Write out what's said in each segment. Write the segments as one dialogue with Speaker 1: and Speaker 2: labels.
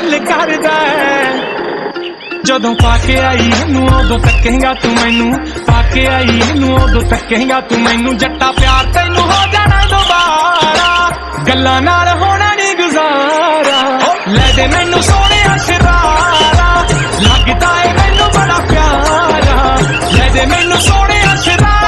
Speaker 1: दिल करदा जदों पाके आई नू उदों तकेगा तू मैनू पाके आई नू उदों तकेगा तू मैनू जट्टा प्यार तैनू हो जाना दोबारा गल्लां नाल होना नहीं गुजारा ले दे मैनू सोने शरारा लगदा है मैनू बड़ा प्यारा ले दे मैनू सोने शरारा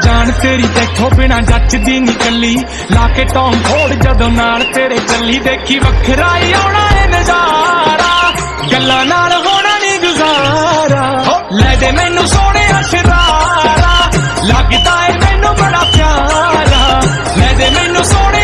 Speaker 1: जान तेरी देखो बिना जचदी निकली लाके टॉम फोड़ जदों नाल तेरे चली देखी वखरा ही आउणा है नजारा गल्लां नाल होना नहीं गुजारा ले दे मैनू सोने शरारा लगदा है मैनू बड़ा प्यारा ले दे मैनू सोने